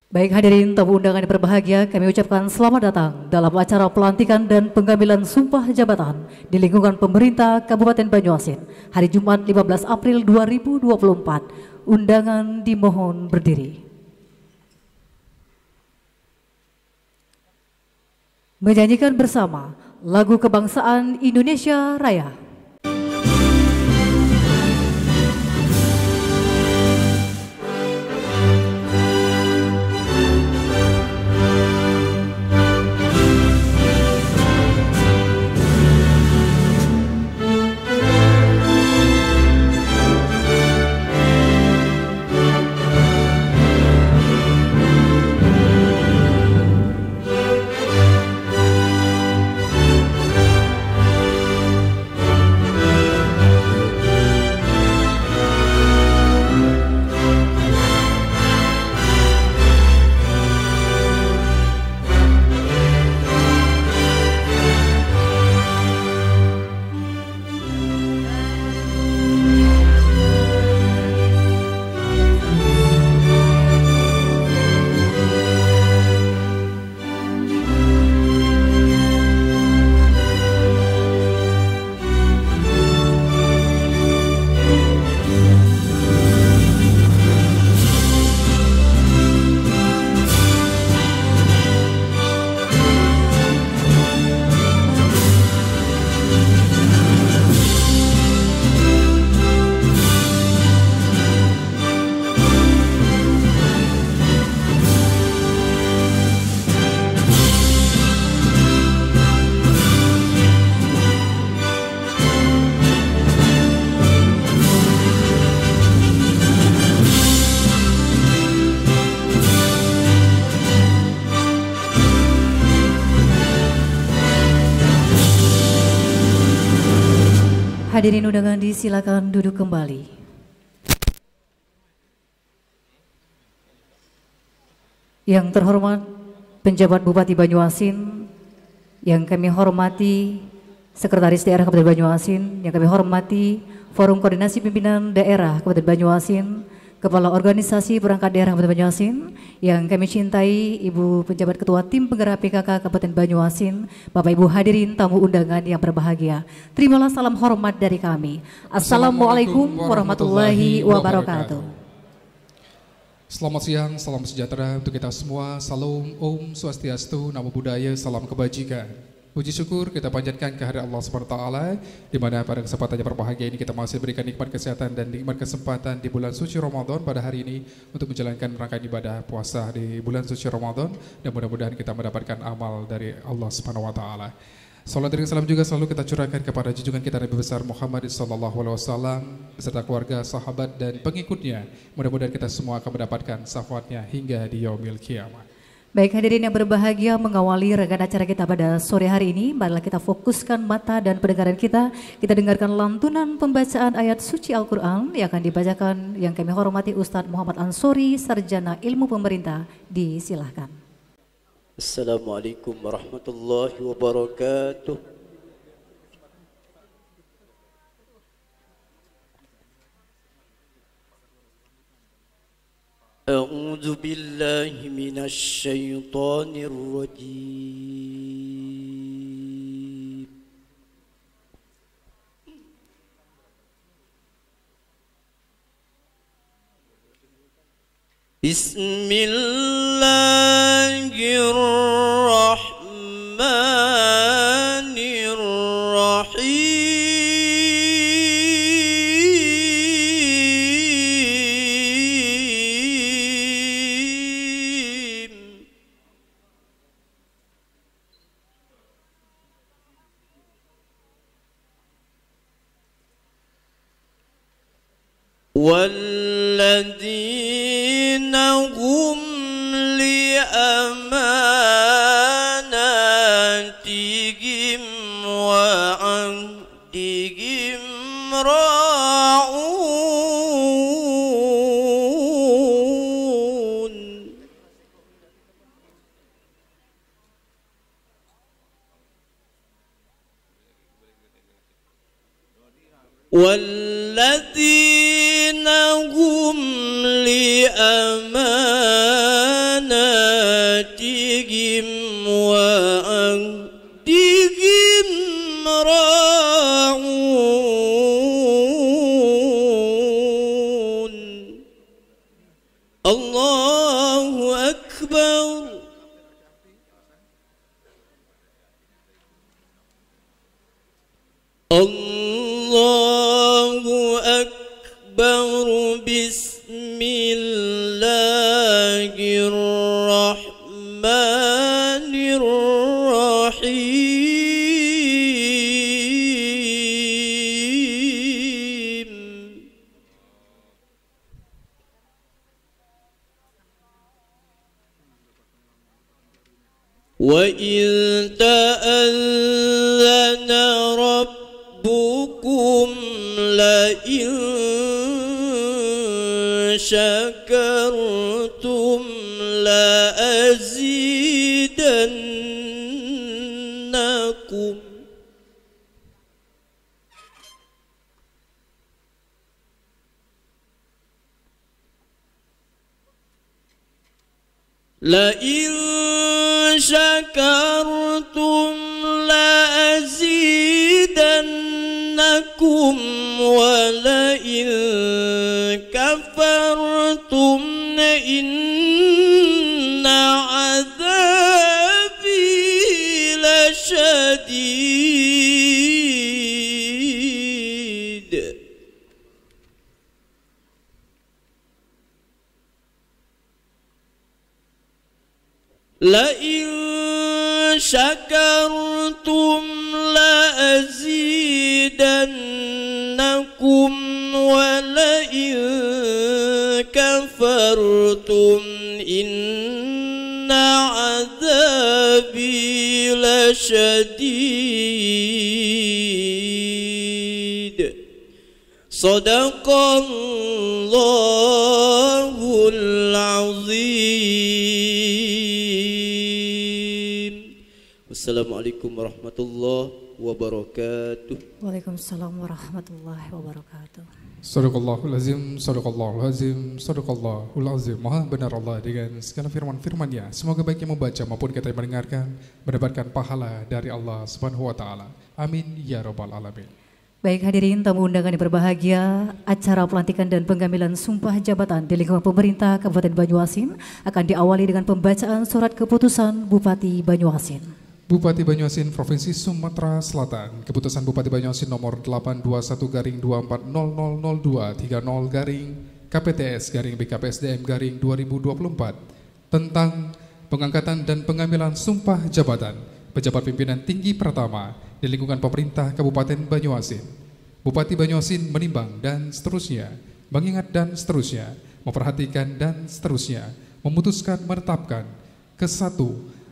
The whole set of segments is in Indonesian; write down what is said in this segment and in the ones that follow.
Baik hadirin tamu undangan yang berbahagia, kami ucapkan selamat datang dalam acara pelantikan dan pengambilan sumpah jabatan di lingkungan pemerintah Kabupaten Banyuasin hari Jumat 15 April 2024. Undangan dimohon berdiri. Menyanyikan bersama lagu kebangsaan Indonesia Raya. Hadirin undangan disilakan duduk kembali. Yang terhormat penjabat Bupati Banyuasin, yang kami hormati Sekretaris Daerah Kabupaten Banyuasin, yang kami hormati Forum Koordinasi Pimpinan Daerah Kabupaten Banyuasin, Kepala Organisasi Perangkat Daerah Kabupaten Banyuasin, yang kami cintai Ibu Penjabat Ketua Tim Penggerak PKK Kabupaten Banyuasin, Bapak Ibu hadirin tamu undangan yang berbahagia. Terimalah salam hormat dari kami. Assalamualaikum warahmatullahi wabarakatuh. Selamat siang, salam sejahtera untuk kita semua. Salam Om Swastiastu, Namo Buddhaya, salam kebajikan. Puji syukur kita panjatkan kehadirat Allah SWT, di mana pada kesempatan yang berbahagia ini kita masih berikan nikmat kesehatan dan nikmat kesempatan di bulan suci Ramadan pada hari ini untuk menjalankan rangkaian ibadah puasa di bulan suci Ramadan, dan mudah-mudahan kita mendapatkan amal dari Allah SWT. Salat dan salam juga selalu kita curahkan kepada junjungan kita Nabi besar Muhammad SAW beserta keluarga, sahabat dan pengikutnya. Mudah-mudahan kita semua akan mendapatkan syafaatnya hingga di yaumil kiamat. Baik hadirin yang berbahagia, mengawali rangkaian acara kita pada sore hari ini, marilah kita fokuskan mata dan pendengaran kita. Kita dengarkan lantunan pembacaan ayat suci Al-Quran yang akan dibacakan yang kami hormati Ustadz Muhammad Ansori, Sarjana Ilmu Pemerintah. Disilahkan. Assalamualaikum warahmatullahi wabarakatuh. أعوذ بالله من الشيطان الرجيم بسم الله الرحمن الرحيم والذين هم لأماناتهم وعهدهم راعون والذين هم لأماناتهم أكبر الله أكبر بسم الله الرحمن الرحيم وإذ تأذن ربكم لئن شكرتم لأزيدنكم لئن شكرتم لأزيدنكم ولئن كفرتم إن عذابي لشديد لئن شكرتم لأزيدنكم ولئن كفرتم إن عذابي لشديد صدق الله العظيم. Wassalamualaikum warahmatullahi wabarakatuh. Waalaikumsalam warahmatullahi wabarakatuh. Sadaqallahul azim, sadaqallahul azim, sadaqallahul azim. Maha benar Allah dengan segala firman-firman-Nya. Semoga baik yang membaca maupun kita yang mendengarkan mendapatkan pahala dari Allah Subhanahu wa taala. Amin ya rabbal alamin. Baik hadirin tamu undangan yang berbahagia, acara pelantikan dan pengambilan sumpah jabatan di lingkungan pemerintah Kabupaten Banyuasin akan diawali dengan pembacaan surat keputusan Bupati Banyuasin. Bupati Banyuasin Provinsi Sumatera Selatan, Keputusan Bupati Banyuasin nomor 821-24002030-KPTS-BKPSDM-2024 tentang pengangkatan dan pengambilan sumpah jabatan pejabat pimpinan tinggi pertama di lingkungan pemerintah Kabupaten Banyuasin. Bupati Banyuasin menimbang dan seterusnya, mengingat dan seterusnya, memperhatikan dan seterusnya, memutuskan menetapkan ke-1,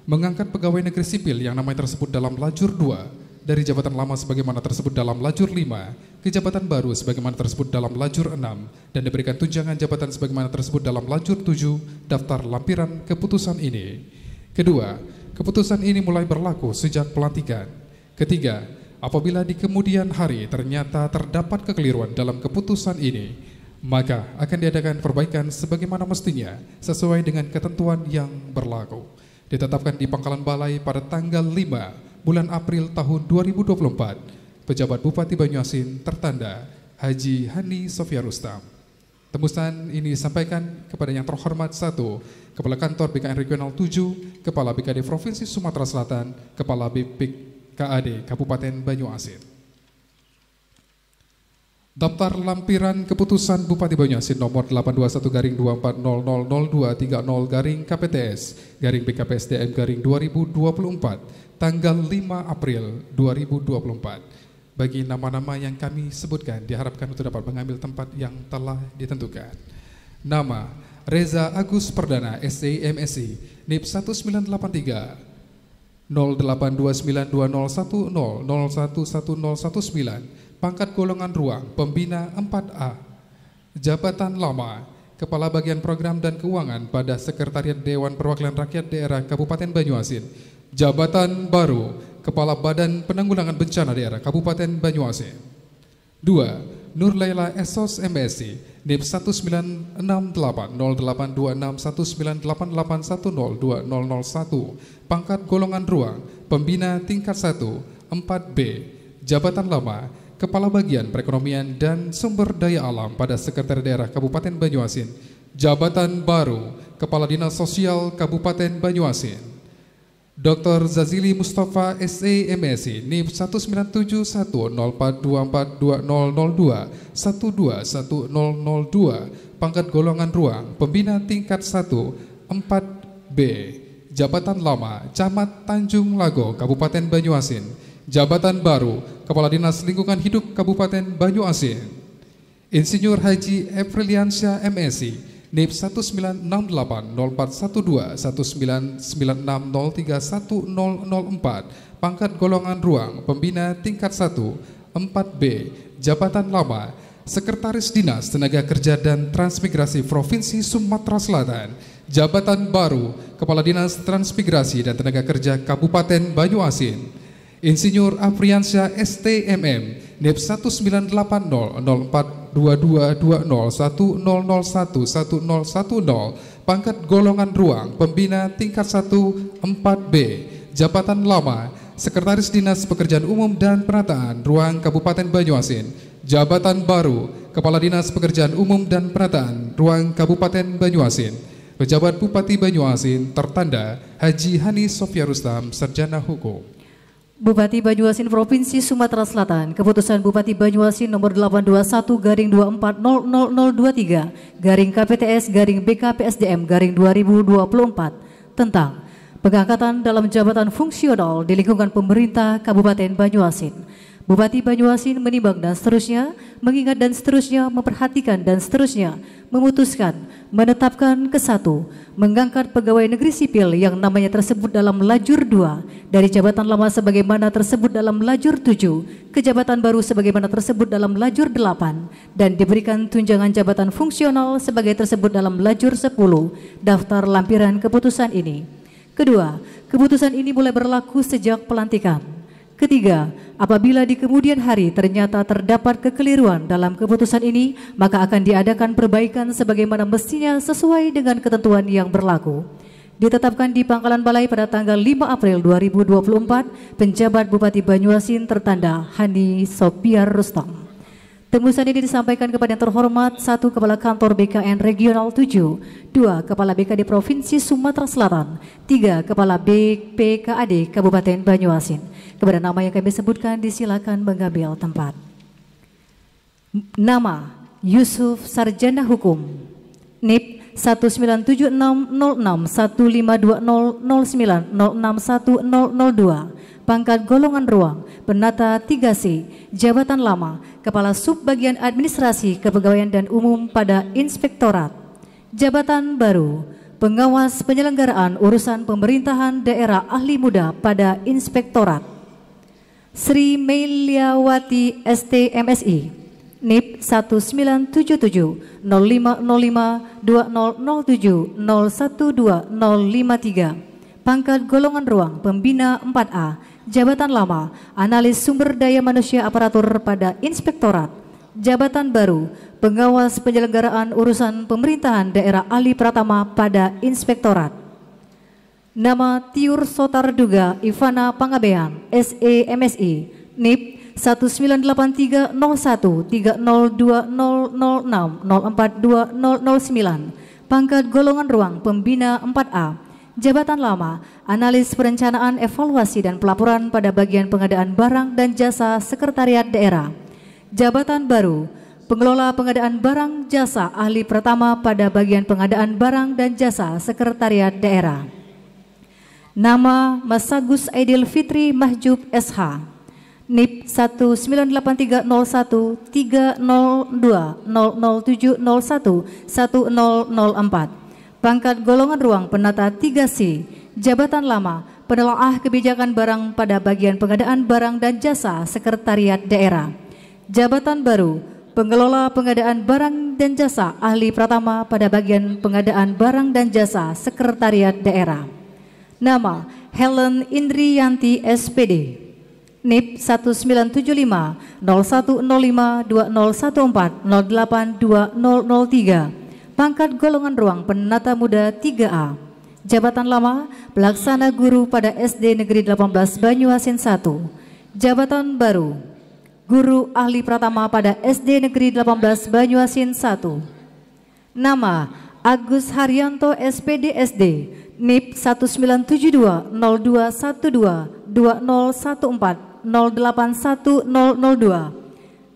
mengangkat pegawai negeri sipil yang namanya tersebut dalam lajur 2 dari jabatan lama sebagaimana tersebut dalam lajur 5 ke jabatan baru sebagaimana tersebut dalam lajur 6 dan diberikan tunjangan jabatan sebagaimana tersebut dalam lajur 7 daftar lampiran keputusan ini. Kedua, keputusan ini mulai berlaku sejak pelantikan. Ketiga, apabila di kemudian hari ternyata terdapat kekeliruan dalam keputusan ini, maka akan diadakan perbaikan sebagaimana mestinya sesuai dengan ketentuan yang berlaku. Ditetapkan di Pangkalan Balai pada tanggal 5 bulan April tahun 2024. Pejabat Bupati Banyuasin tertanda Haji Hani Sofia Rustam. Tembusan ini disampaikan kepada yang terhormat 1. Kepala Kantor BKN Regional 7, Kepala BKD Provinsi Sumatera Selatan, Kepala BPKAD Kabupaten Banyuasin. Daftar lampiran keputusan Bupati Banyuasin nomor 821-24002030-BKPSDM-2024 tanggal 5 April 2024. Bagi nama-nama yang kami sebutkan diharapkan untuk dapat mengambil tempat yang telah ditentukan. Nama Reza Agus Perdana SC MSc NIP 1983 0829201011019 pangkat golongan ruang pembina 4A. Jabatan lama Kepala Bagian Program dan Keuangan pada Sekretariat Dewan Perwakilan Rakyat Daerah Kabupaten Banyuasin. Jabatan baru Kepala Badan Penanggulangan Bencana Daerah Kabupaten Banyuasin. 2. Nur Laila Esos MSc NIP 196808261988102001 pangkat golongan ruang pembina tingkat 1 4B. Jabatan lama Kepala Bagian Perekonomian dan Sumber Daya Alam pada Sekretariat Daerah Kabupaten Banyuasin. Jabatan baru Kepala Dinas Sosial Kabupaten Banyuasin. Dr. Zazili Mustafa SE MSI NIP 197104242002 121002, pangkat golongan ruang pembina tingkat 1 4B, jabatan lama Camat Tanjung Lago Kabupaten Banyuasin. Jabatan baru Kepala Dinas Lingkungan Hidup Kabupaten Banyuasin. Insinyur Haji Efriliansyah MSI NIP 1968-012199603104, pangkat golongan ruang pembina tingkat 1 4B, jabatan lama Sekretaris Dinas Tenaga Kerja dan Transmigrasi Provinsi Sumatera Selatan. Jabatan baru Kepala Dinas Transmigrasi dan Tenaga Kerja Kabupaten Banyuasin. Insinyur Afriansyah STMM NIP 198004222010011010, pangkat golongan ruang pembina tingkat 1 4B, jabatan lama Sekretaris Dinas Pekerjaan Umum dan Penataan Ruang Kabupaten Banyuasin. Jabatan baru Kepala Dinas Pekerjaan Umum dan Penataan Ruang Kabupaten Banyuasin. Pejabat Bupati Banyuasin tertanda Haji Hani Sofia Rustam, Sarjana Hukum. Bupati Banyuasin Provinsi Sumatera Selatan, Keputusan Bupati Banyuasin nomor 821-240023-KPTS-BKPSDM-2024 tentang pengangkatan dalam jabatan fungsional di lingkungan pemerintah Kabupaten Banyuasin. Bupati Banyuasin menimbang dan seterusnya, mengingat dan seterusnya, memperhatikan dan seterusnya, memutuskan, menetapkan ke-1, mengangkat pegawai negeri sipil yang namanya tersebut dalam lajur 2 dari jabatan lama sebagaimana tersebut dalam lajur 7 ke jabatan baru sebagaimana tersebut dalam lajur 8 dan diberikan tunjangan jabatan fungsional sebagai tersebut dalam lajur 10. Daftar lampiran keputusan ini. Kedua, keputusan ini mulai berlaku sejak pelantikan. Ketiga, apabila di kemudian hari ternyata terdapat kekeliruan dalam keputusan ini, maka akan diadakan perbaikan sebagaimana mestinya sesuai dengan ketentuan yang berlaku. Ditetapkan di Pangkalan Balai pada tanggal 5 April 2024, penjabat Bupati Banyuasin tertanda Hani Sofia Rustam. Tembusan ini disampaikan kepada yang terhormat 1. Kepala Kantor BKN Regional 7, 2. Kepala BKD Provinsi Sumatera Selatan, 3. Kepala BPKAD Kabupaten Banyuasin. Kepada nama yang kami sebutkan disilakan mengambil tempat. Nama Yusuf, Sarjana Hukum, NIP 1906-0520-09-061-002, pangkat golongan ruang penata 3C, jabatan lama Kepala Subbagian Administrasi Kepegawaian dan Umum pada Inspektorat. Jabatan baru Pengawas Penyelenggaraan Urusan Pemerintahan Daerah Ahli Muda pada Inspektorat. Sri Meliawati STMSI NIP 1905-2007-053, pangkat golongan ruang pembina 4A, jabatan lama Analis Sumber Daya Manusia Aparatur pada Inspektorat. Jabatan baru Pengawas Penyelenggaraan Urusan Pemerintahan Daerah Ahli Pratama pada Inspektorat. Nama Tiur Sotarduga Ivana Pangabean SEMSI NIP 1983-01-302006-042009, pangkat golongan ruang pembina 4A, jabatan lama Analis Perencanaan Evaluasi dan Pelaporan pada bagian pengadaan barang dan jasa Sekretariat Daerah. Jabatan baru Pengelola Pengadaan Barang Jasa Ahli Pertama pada bagian pengadaan barang dan jasa Sekretariat Daerah. Nama Mas Agus Aidil Fitri Mahjub SH NIP 1983-01-3020-00701-1004, pangkat golongan ruang penata 3C, jabatan lama Penelaah Kebijakan Barang pada bagian pengadaan barang dan jasa Sekretariat Daerah. Jabatan baru Pengelola Pengadaan Barang dan Jasa Ahli Pratama pada bagian pengadaan barang dan jasa Sekretariat Daerah. Nama Helen Indriyanti SPD NIP 1905-0105-2014-08-2003, pangkat golongan ruang penata muda 3A, jabatan lama Pelaksana Guru pada SD Negeri 18 Banyuasin 1, jabatan baru Guru Ahli Pratama pada SD Negeri 18 Banyuasin 1. Nama Agus Haryanto SPD SD, NIP 1972-0212-2014-081002.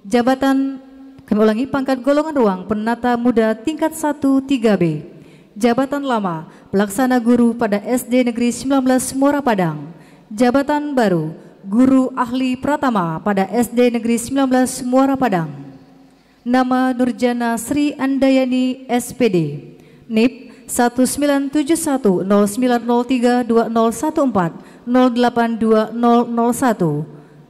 Jabatan, kami ulangi, pangkat golongan ruang penata muda tingkat 1 3B. Jabatan lama, pelaksana guru pada SD Negeri 19 Muara Padang. Jabatan baru, guru ahli pratama pada SD Negeri 19 Muara Padang. Nama Nurjana Sri Andayani SPD, NIP 1971-0903-2014-082001.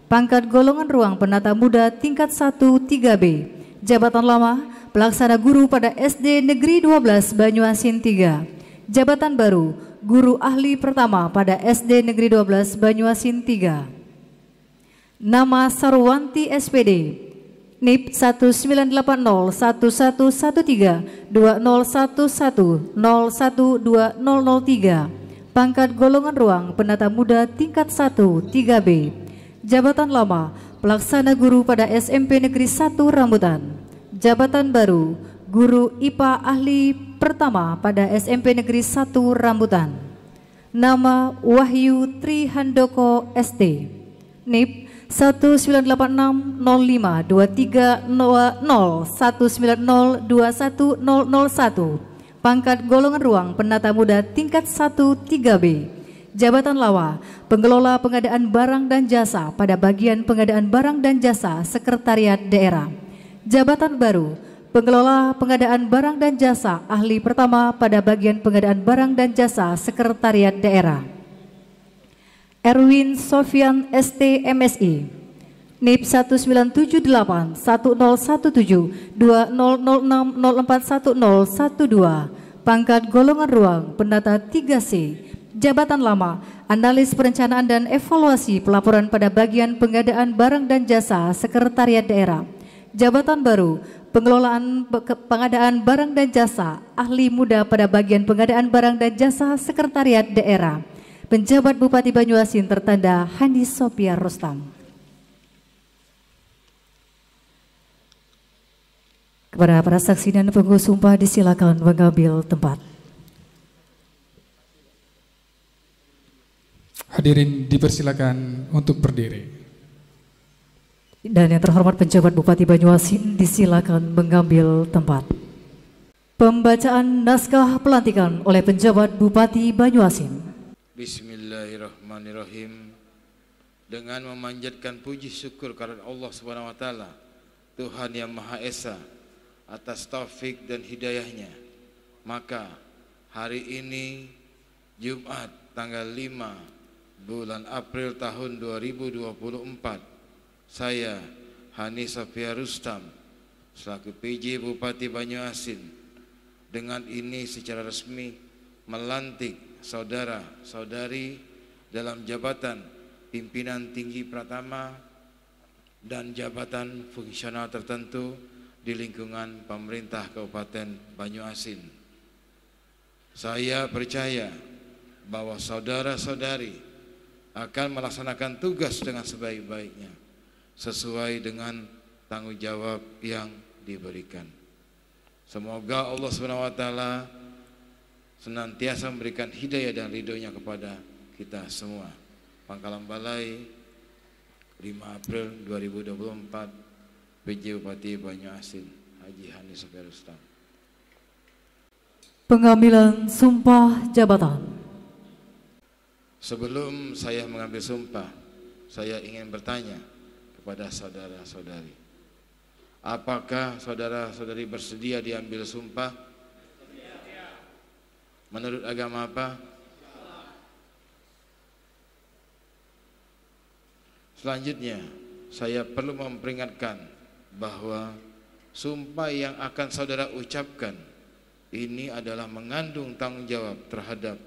Pangkat golongan ruang penata muda tingkat 1 3B. Jabatan lama, pelaksana guru pada SD Negeri 12 Banyuasin 3. Jabatan baru, guru ahli pertama pada SD Negeri 12 Banyuasin 3. Nama Sarwanti SPD, NIP 1980-11-2011-011003. Pangkat golongan ruang penata muda tingkat 1 3B. Jabatan lama, pelaksana guru pada SMP Negeri 1 Rambutan. Jabatan baru, guru IPA ahli pertama pada SMP Negeri 1 Rambutan. Nama Wahyu Trihandoko ST, NIP 1986-05-23-00-190-21-001. Pangkat golongan ruang penata muda tingkat 1 3B. Jabatan lawa, pengelola pengadaan barang dan jasa pada bagian pengadaan barang dan jasa Sekretariat Daerah. Jabatan baru, pengelola pengadaan barang dan jasa ahli pertama pada bagian pengadaan barang dan jasa Sekretariat Daerah. Erwin Sofian ST MSI, NIP 1917-2006-041012. Pangkat golongan ruang penata 3C. Jabatan lama, analis perencanaan dan evaluasi pelaporan pada bagian pengadaan barang dan jasa Sekretariat Daerah. Jabatan baru, pengelolaan pengadaan barang dan jasa ahli muda pada bagian pengadaan barang dan jasa Sekretariat Daerah. Penjabat Bupati Banyuasin tertanda Hani Sophia Rustam. Kepada para saksi dan pengusul sumpah disilakan mengambil tempat. Hadirin dipersilakan untuk berdiri. Dan yang terhormat penjabat Bupati Banyuasin disilakan mengambil tempat. Pembacaan naskah pelantikan oleh penjabat Bupati Banyuasin. Bismillahirrahmanirrahim. Dengan memanjatkan puji syukur kepada Allah Subhanahu wa taala, Tuhan yang Maha Esa, atas taufik dan hidayahnya, maka hari ini Jumat tanggal 5 bulan April tahun 2024, saya Hani Sophia Rustam selaku PJ Bupati Banyuasin dengan ini secara resmi melantik saudara-saudari dalam jabatan pimpinan tinggi pratama dan jabatan fungsional tertentu di lingkungan pemerintah Kabupaten Banyuasin. Saya percaya bahwa saudara-saudari akan melaksanakan tugas dengan sebaik-baiknya sesuai dengan tanggung jawab yang diberikan. Semoga Allah SWT senantiasa memberikan hidayah dan ridhonya kepada kita semua. Pangkalan Balai, 5 April 2024, PJ Bupati Banyuasin, Haji Hani Sophia Rustam. Pengambilan sumpah jabatan. Sebelum saya mengambil sumpah, saya ingin bertanya kepada saudara-saudari, apakah saudara-saudari bersedia diambil sumpah? Menurut agama apa? Selanjutnya, saya perlu memperingatkan bahwa sumpah yang akan saudara ucapkan ini adalah mengandung tanggung jawab terhadap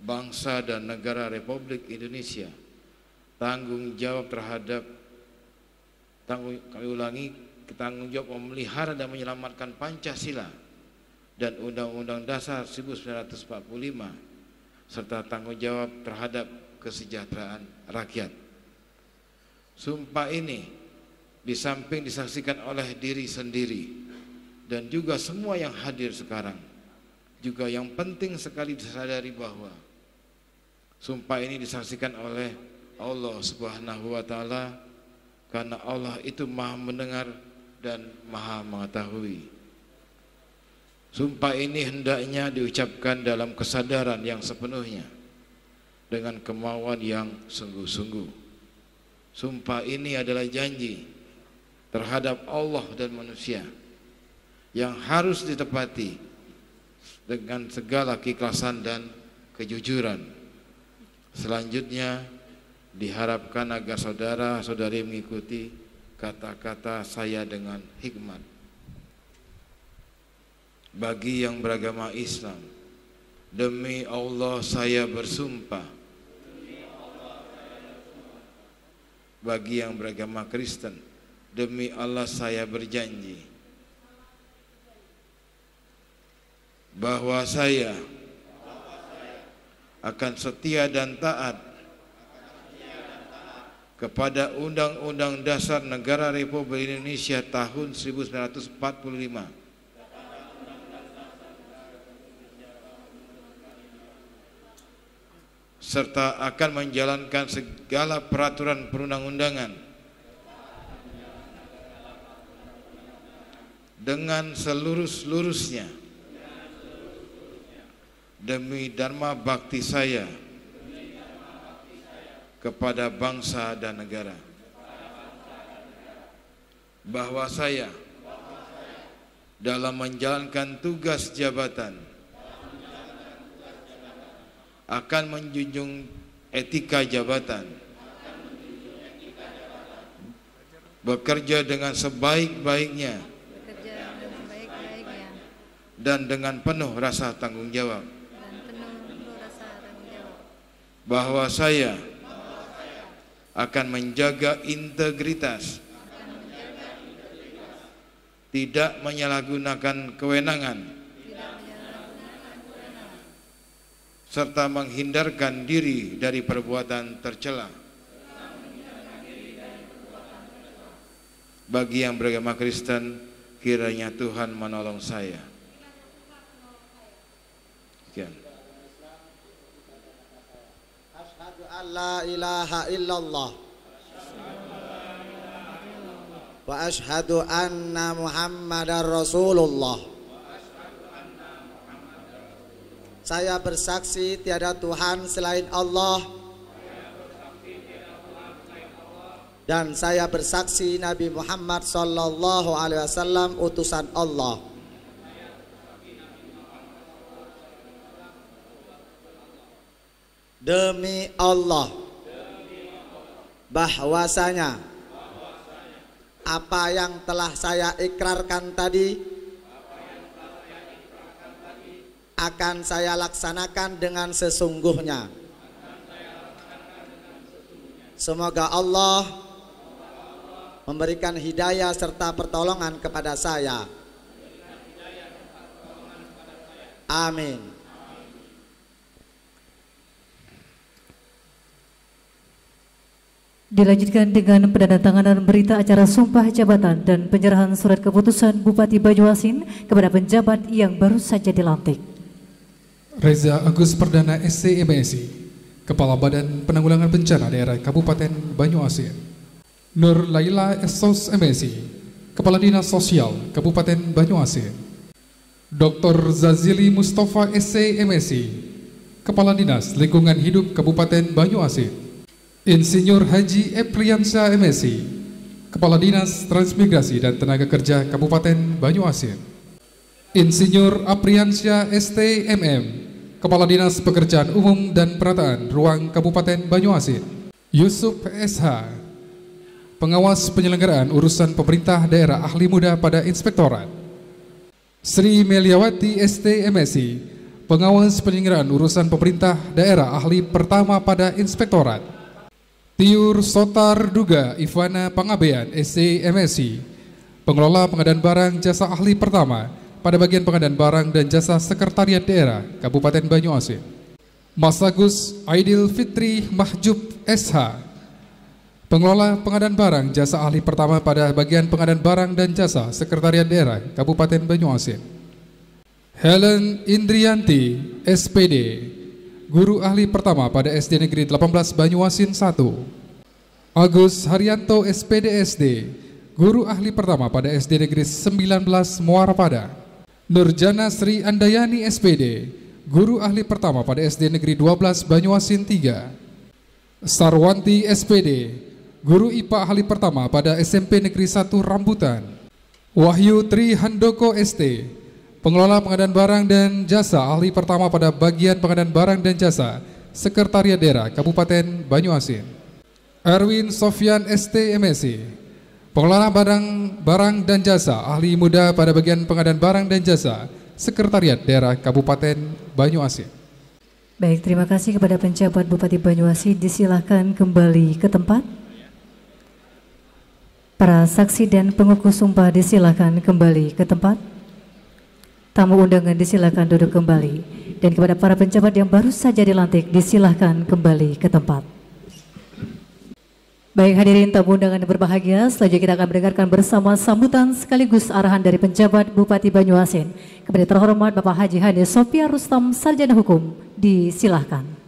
bangsa dan negara Republik Indonesia. Tanggung jawab terhadap, kami ulangi, tanggung jawab memelihara dan menyelamatkan Pancasila dan Undang-Undang Dasar 1945 serta tanggung jawab terhadap kesejahteraan rakyat. Sumpah ini di samping disaksikan oleh diri sendiri dan juga semua yang hadir sekarang, juga yang penting sekali disadari bahwa sumpah ini disaksikan oleh Allah Subhanahu wa taala, karena Allah itu Maha mendengar dan Maha mengetahui. Sumpah ini hendaknya diucapkan dalam kesadaran yang sepenuhnya, dengan kemauan yang sungguh-sungguh. Sumpah ini adalah janji terhadap Allah dan manusia yang harus ditepati dengan segala keikhlasan dan kejujuran. Selanjutnya diharapkan agar saudara-saudari mengikuti kata-kata saya dengan hikmat. Bagi yang beragama Islam, demi Allah saya bersumpah. Bagi yang beragama Kristen, demi Allah saya berjanji bahwa saya akan setia dan taat kepada Undang-Undang Dasar Negara Republik Indonesia tahun 1945 serta akan menjalankan segala peraturan perundang-undangan dengan seluruh-seluruhnya demi dharma bakti saya kepada bangsa dan negara, bahwa saya dalam menjalankan tugas jabatan akan menjunjung etika jabatan, bekerja dengan sebaik-baiknya dan dengan penuh rasa tanggung jawab, bahwa saya akan menjaga integritas, tidak menyalahgunakan kewenangan, serta menghindarkan diri dari perbuatan tercela. Bagi yang beragama Kristen, kiranya Tuhan menolong saya. Sekian. Asyhadu an la ilaha illallah wa asyhadu anna Muhammadar Rasulullah. Saya bersaksi tiada Tuhan selain Allah, dan saya bersaksi Nabi Muhammad sallallahu alaihi wasallam utusan Allah. Demi Allah bahwasanya apa yang telah saya ikrarkan tadi akan saya laksanakan dengan sesungguhnya. Semoga Allah memberikan hidayah serta pertolongan kepada saya. Amin. Dilanjutkan dengan penandatanganan berita acara sumpah jabatan dan penyerahan surat keputusan Bupati Banyuasin kepada penjabat yang baru saja dilantik. Reza Agus Perdana SC MSI, Kepala Badan Penanggulangan Bencana Daerah Kabupaten Banyuasin. Nur Laila Esos MSI, Kepala Dinas Sosial Kabupaten Banyuasin. Dr. Zazili Mustafa SC MSI, Kepala Dinas Lingkungan Hidup Kabupaten Banyuasin. Insinyur Haji Epriansyah MSI, Kepala Dinas Transmigrasi dan Tenaga Kerja Kabupaten Banyuasin. Insinyur Apriansyah STMM, Kepala Dinas Pekerjaan Umum dan Perataan Ruang Kabupaten Banyuasin. Yusuf SH, Pengawas Penyelenggaraan Urusan Pemerintah Daerah Ahli Muda pada Inspektorat. Sri Meliawati STMSI, Pengawas Penyelenggaraan Urusan Pemerintah Daerah Ahli Pertama pada Inspektorat. Tiur Sotar Duga Ivana Pangabean SC MSI, Pengelola Pengadaan Barang Jasa Ahli Pertama pada bagian pengadaan barang dan jasa Sekretariat Daerah Kabupaten Banyuasin. Mas Agus Aidil Fitri Mahjub SH, Pengelola Pengadaan Barang Jasa Ahli Pertama pada bagian pengadaan barang dan jasa Sekretariat Daerah Kabupaten Banyuasin. Helen Indrianti, SPD, Guru Ahli Pertama pada SD Negeri 18 Banyuasin 1. Agus Haryanto, SPD SD, Guru Ahli Pertama pada SD Negeri 19 Muara Pada. Nurjana Sri Andayani, SPD, Guru Ahli Pertama pada SD Negeri 12 Banyuasin 3. Sarwanti, SPD, Guru IPA Ahli Pertama pada SMP Negeri 1 Rambutan. Wahyu Tri Handoko, ST, Pengelola Pengadaan Barang dan Jasa Ahli Pertama pada bagian Pengadaan Barang dan Jasa, Sekretariat Daerah Kabupaten Banyuasin. Erwin Sofyan, ST, MSc, Pengelola Barang dan Jasa Ahli Muda pada bagian Pengadaan Barang dan Jasa, Sekretariat Daerah Kabupaten Banyuasin. Baik, terima kasih kepada penjabat Bupati Banyuasin. Disilahkan kembali ke tempat. Para saksi dan pengukuh sumpah disilahkan kembali ke tempat. Tamu undangan disilahkan duduk kembali. Dan kepada para penjabat yang baru saja dilantik disilahkan kembali ke tempat. Baik, hadirin tamu undangan yang berbahagia, selanjutnya kita akan mendengarkan bersama sambutan sekaligus arahan dari penjabat Bupati Banyuasin. Kepada terhormat Bapak Haji Hadi Sofia Rustam, Sarjana Hukum, disilahkan.